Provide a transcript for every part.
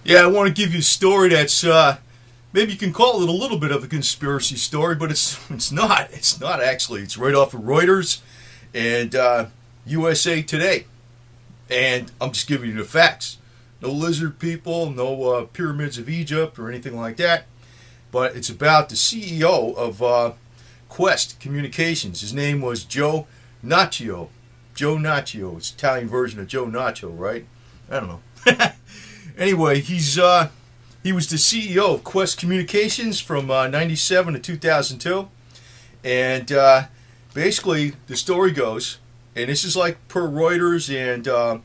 Yeah, I want to give you a story that's maybe you can call it a little bit of a conspiracy story, but it's not. It's not actually. It's right off of Reuters and USA Today, and I'm just giving you the facts. No lizard people, no pyramids of Egypt or anything like that. But it's about the CEO of Qwest Communications. His name was Joe Nacho. Joe Nacho. It's Italian version of Joe Nacho, right? I don't know. Anyway, he was the CEO of Qwest Communications from 97 to 2002. And basically, the story goes, and this is like per Reuters and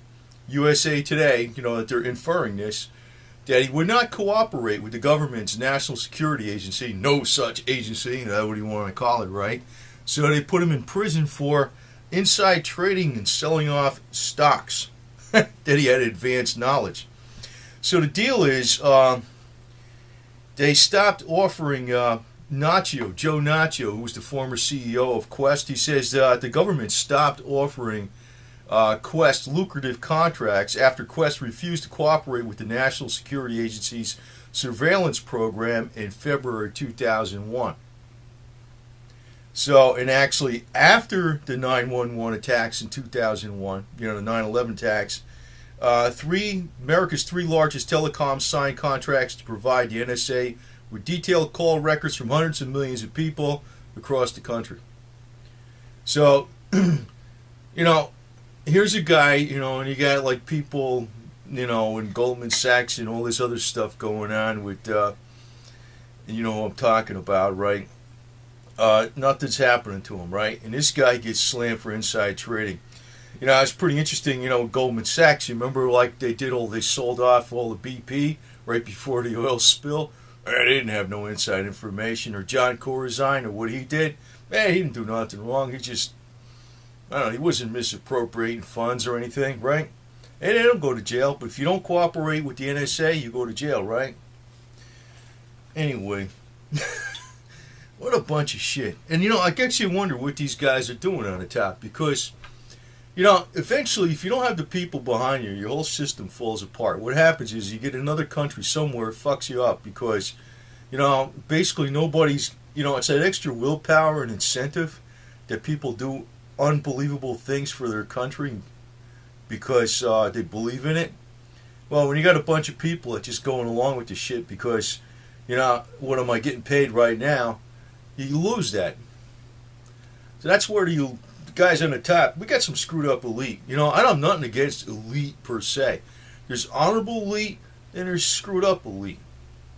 USA Today, that they're inferring this, that he would not cooperate with the government's national security agency, no such agency, that's what you want to call it, right? So they put him in prison for inside trading and selling off stocks that he had advanced knowledge. So the deal is, they stopped offering Joe Nacho, who was the former CEO of Qwest. He says the government stopped offering Qwest lucrative contracts after Qwest refused to cooperate with the National Security Agency's surveillance program in February 2001. So, and actually, after the 9/11 attacks in 2001, the 9/11 attacks, America's three largest telecoms signed contracts to provide the NSA with detailed call records from hundreds of millions of people across the country. So, here's a guy, and you got like people, in Goldman Sachs and all this other stuff going on with, what I'm talking about, right? Nothing's happening to him, right? And this guy gets slammed for inside trading. It's pretty interesting, Goldman Sachs, you remember like they sold off all the BP right before the oil spill? They didn't have no inside information. Or John Corazine, or what he did, he didn't do nothing wrong. He just, he wasn't misappropriating funds or anything, right? And they don't go to jail, but if you don't cooperate with the NSA, you go to jail, right? Anyway, what a bunch of shit. And, I guess you wonder what these guys are doing on the top, because eventually, if you don't have the people behind you, your whole system falls apart. What happens is you get another country somewhere, it fucks you up because, basically nobody's, it's that extra willpower and incentive that people do unbelievable things for their country because they believe in it. Well, when you got a bunch of people that just going along with the shit because, what am I getting paid right now, you lose that. So that's where the guys on the top, we got some screwed up elite. I don't have nothing against elite per se. There's honorable elite and there's screwed up elite.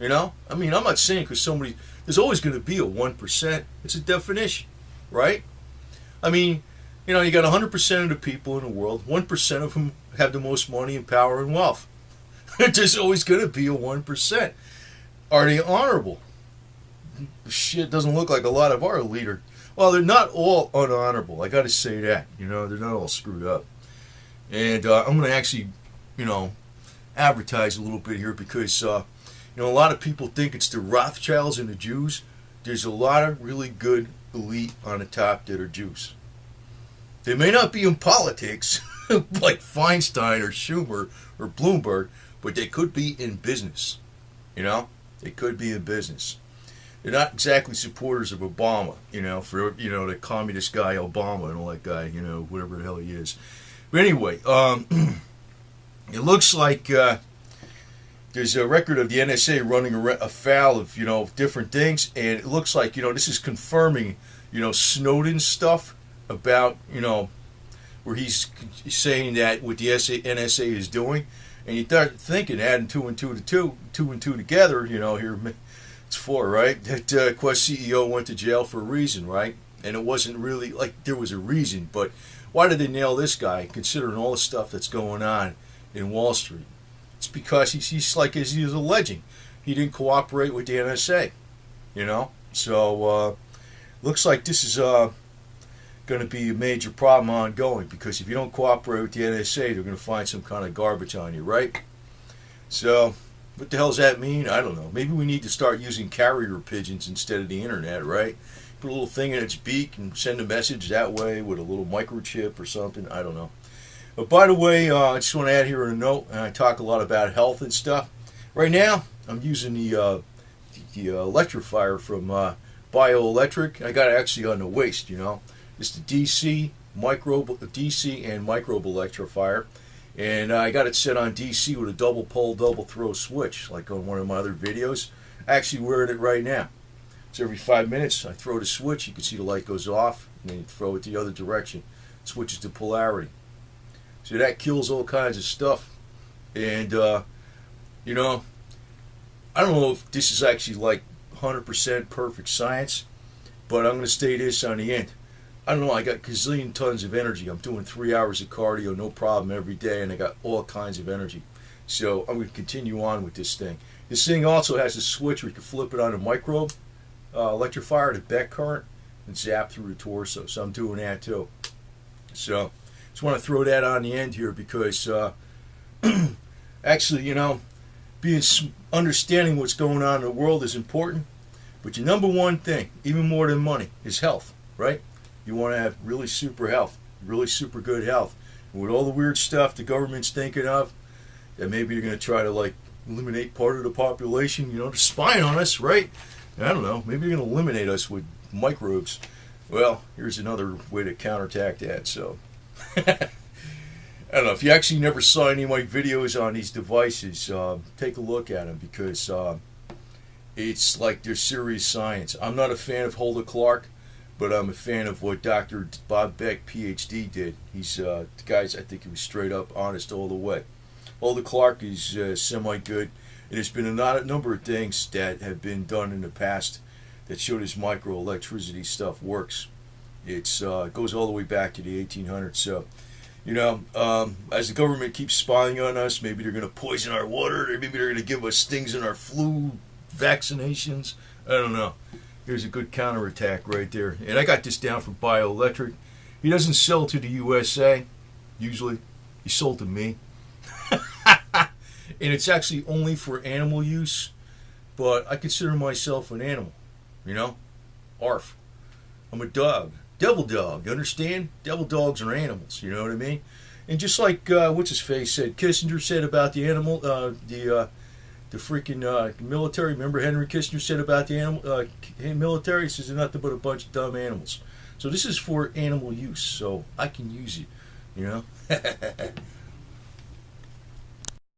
I'm not saying because there's always going to be a 1%. It's a definition, right? You got 100% of the people in the world, 1% of them have the most money and power and wealth. There's always going to be a 1%. Are they honorable? Shit doesn't look like a lot of our elite are. Well, they're not all unhonorable. I got to say that. They're not all screwed up. And I'm going to actually, advertise a little bit here because, a lot of people think it's the Rothschilds and the Jews. There's a lot of really good elite on the top that are Jews. They may not be in politics like Feinstein or Schumer or Bloomberg, but they could be in business. They could be in business. They're not exactly supporters of Obama, for, the communist guy Obama and all that guy, whatever the hell he is. But anyway, it looks like there's a record of the NSA running afoul of, different things, and it looks like, this is confirming, Snowden's stuff about, where he's saying that what the NSA is doing, and you start thinking, adding two and two together, here, it's 4, right? That Qwest CEO went to jail for a reason, right? And it wasn't really, there was a reason, but why did they nail this guy, considering all the stuff that's going on in Wall Street? It's because he's alleging he didn't cooperate with the NSA, So, looks like this is going to be a major problem ongoing, because if you don't cooperate with the NSA, they're going to find some kind of garbage on you, right? So, what the hell does that mean? I don't know. Maybe we need to start using carrier pigeons instead of the internet, right? Put a little thing in its beak and send a message that way with a little microchip or something. I don't know. But by the way, I just want to add here a note, and I talk a lot about health and stuff. Right now, I'm using the electrifier from Bioelectric. I got it actually on the waist, you know. It's the DC and microbe electrifier, and I got it set on DC with a double pole, double throw switch, like on one of my other videos. I actually wearing it right now. So every 5 minutes, I throw the switch. You can see the light goes off, and then you throw it the other direction. It switches to polarity. So that kills all kinds of stuff. And you know, I don't know if this is actually like 100% perfect science, but I'm going to say this on the end. I don't know, I got gazillion tons of energy. I'm doing 3 hours of cardio, no problem, every day, and I got all kinds of energy. So I'm going to continue on with this thing. This thing also has a switch where you can flip it on a microbe electrifier to back current and zap through the torso. So I'm doing that too. So just want to throw that on the end here because actually, you know, understanding what's going on in the world is important. But your number one thing, even more than money, is health, right? You want to have really super health, really super good health. And with all the weird stuff the government's thinking of, that maybe they're going to try to like eliminate part of the population, you know, they're spying on us, right? I don't know, maybe they're going to eliminate us with microbes. Well, here's another way to counteract that, so. I don't know, if you actually never saw any of my videos on these devices, take a look at them because it's like they're serious science. I'm not a fan of Holder Clark, but I'm a fan of what Dr. Bob Beck, PhD, did. He's, the guy's, I think he was straight up honest all the way. Holder Clark is semi-good. And there's been a number of things that have been done in the past that show this microelectricity stuff works. It goes all the way back to the 1800s. So, you know, as the government keeps spying on us, maybe they're going to poison our water, or maybe they're going to give us things in our flu vaccinations. I don't know. Here's a good counterattack right there. And I got this down from Bioelectric. He doesn't sell to the USA, usually. He sold to me. And it's actually only for animal use, but I consider myself an animal, you know? Arf. I'm a dog. Devil dog, you understand? Devil dogs are animals, you know what I mean? And just like, what's his face said, Kissinger said about the animal, the freaking military, remember Henry Kissinger said about the animal, military, he says they're nothing but a bunch of dumb animals. So this is for animal use, so I can use it, you know?